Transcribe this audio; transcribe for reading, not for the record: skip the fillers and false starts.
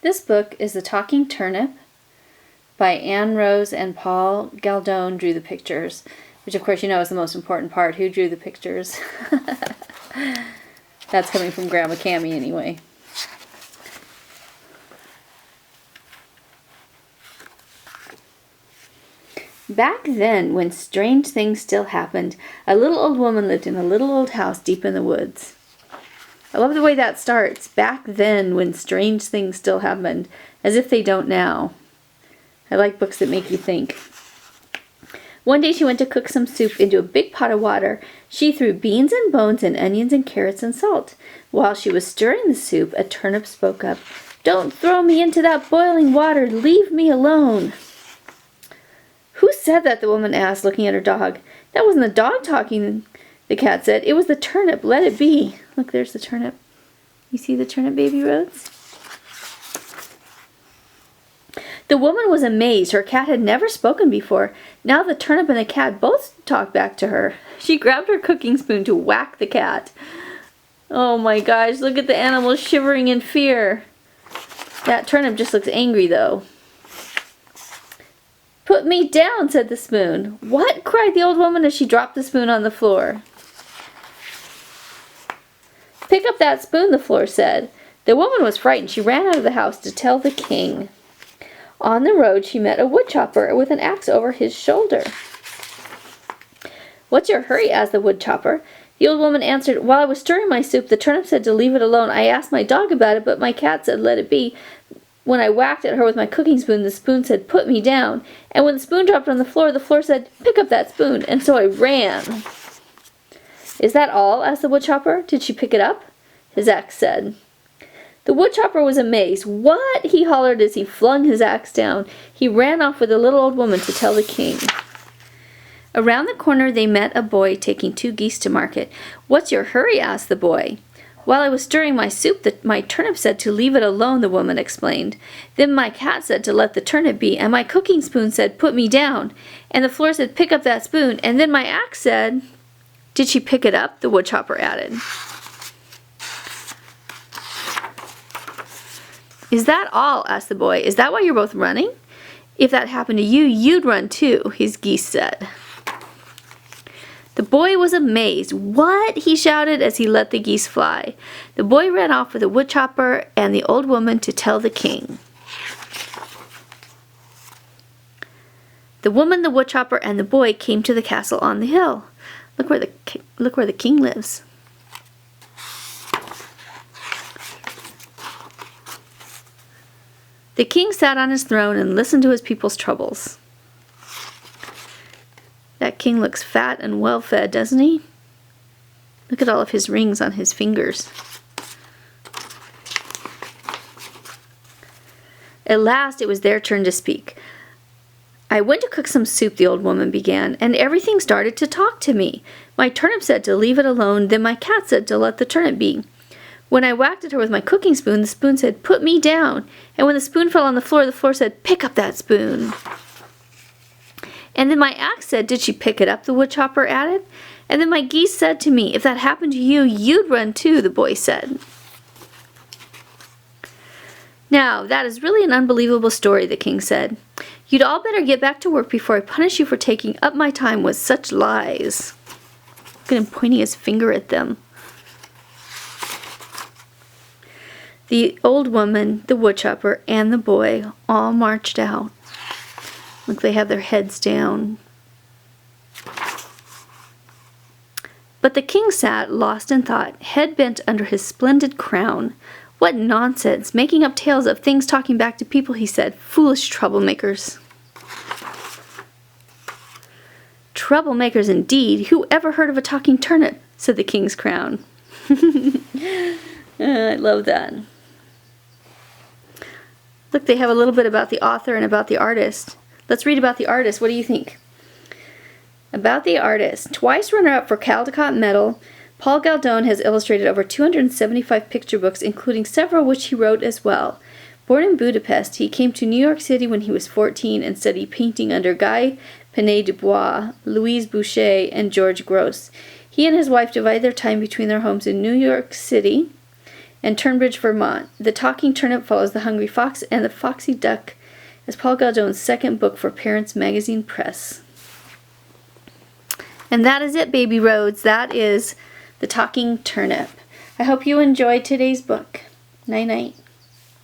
This book is The Talking Turnip by Rhodes and Paul Galdone drew the pictures, which of course you know is the most important part. Who drew the pictures? That's coming from Grandma Cammy anyway. Back then, when strange things still happened, a little old woman lived in a little old house deep in the woods. I love the way that starts. Back then, when strange things still happened, as if they don't now. I like books that make you think. One day she went to cook some soup into a big pot of water. She threw beans and bones and onions and carrots and salt. While she was stirring the soup, a turnip spoke up. "Don't throw me into that boiling water. Leave me alone." "Who said that?" the woman asked, looking at her dog. "That wasn't the dog talking," the cat said. "It was the turnip. Let it be." Look, there's the turnip. You see the turnip, baby Rhodes? The woman was amazed. Her cat had never spoken before. Now the turnip and the cat both talked back to her. She grabbed her cooking spoon to whack the cat. Oh my gosh, look at the animal shivering in fear. That turnip just looks angry though. "Put me down," said the spoon. "What?" cried the old woman as she dropped the spoon on the floor. "Pick up that spoon," the floor said. The woman was frightened. She ran out of the house to tell the king. On the road, she met a woodchopper with an axe over his shoulder. "What's your hurry?" asked the woodchopper. The old woman answered, "While I was stirring my soup, the turnip said to leave it alone. I asked my dog about it, but my cat said let it be. When I whacked at her with my cooking spoon, the spoon said, 'Put me down.' And when the spoon dropped on the floor said, 'Pick up that spoon.' And so I ran." "Is that all?" asked the woodchopper. "Did she pick it up?" His axe said. The woodchopper was amazed. "What?" he hollered as he flung his axe down. He ran off with the little old woman to tell the king. Around the corner they met a boy taking 2 geese to market. "What's your hurry?" asked the boy. "While I was stirring my soup, my turnip said to leave it alone," the woman explained. "Then my cat said to let the turnip be, and my cooking spoon said, 'Put me down.' And the floor said, 'Pick up that spoon.' And then my axe said..." "Did she pick it up?" the woodchopper added. "Is that all?" asked the boy. "Is that why you're both running?" "If that happened to you, you'd run too," his geese said. The boy was amazed. "What?" he shouted as he let the geese fly. The boy ran off with the woodchopper and the old woman to tell the king. The woman, the woodchopper, and the boy came to the castle on the hill. Look where the king lives. The king sat on his throne and listened to his people's troubles. That king looks fat and well-fed, doesn't he? Look at all of his rings on his fingers. At last it was their turn to speak. "I went to cook some soup," the old woman began, "and everything started to talk to me. My turnip said to leave it alone, then my cat said to let the turnip be. When I whacked at her with my cooking spoon, the spoon said, 'Put me down.' And when the spoon fell on the floor said, 'Pick up that spoon.' And then my axe said, 'Did she pick it up?' the woodchopper added. And then my geese said to me, 'If that happened to you, you'd run too,' the boy said." "Now, that is really an unbelievable story," the king said. "You'd all better get back to work before I punish you for taking up my time with such lies." Look at him pointing his finger at them. The old woman, the woodchopper, and the boy all marched out. Look, they have their heads down. But the king sat, lost in thought, head bent under his splendid crown. "What nonsense, making up tales of things talking back to people," he said. "Foolish troublemakers." "Troublemakers indeed! Who ever heard of a talking turnip?" said the king's crown. I love that. Look, they have a little bit about the author and about the artist. Let's read about the artist. What do you think? About the artist. Twice runner-up for Caldecott Medal, Paul Galdone has illustrated over 275 picture books, including several which he wrote as well. Born in Budapest, he came to New York City when he was 14 and studied painting under Guy Penet-Dubois, Louise Boucher, and George Gross. He and his wife divide their time between their homes in New York City and Turnbridge, Vermont. The Talking Turnip follows The Hungry Fox and The Foxy Duck as Paul Galdone's second book for Parents Magazine Press. And that is it, baby Rhodes. That is The Talking Turnip. I hope you enjoyed today's book. Night-night.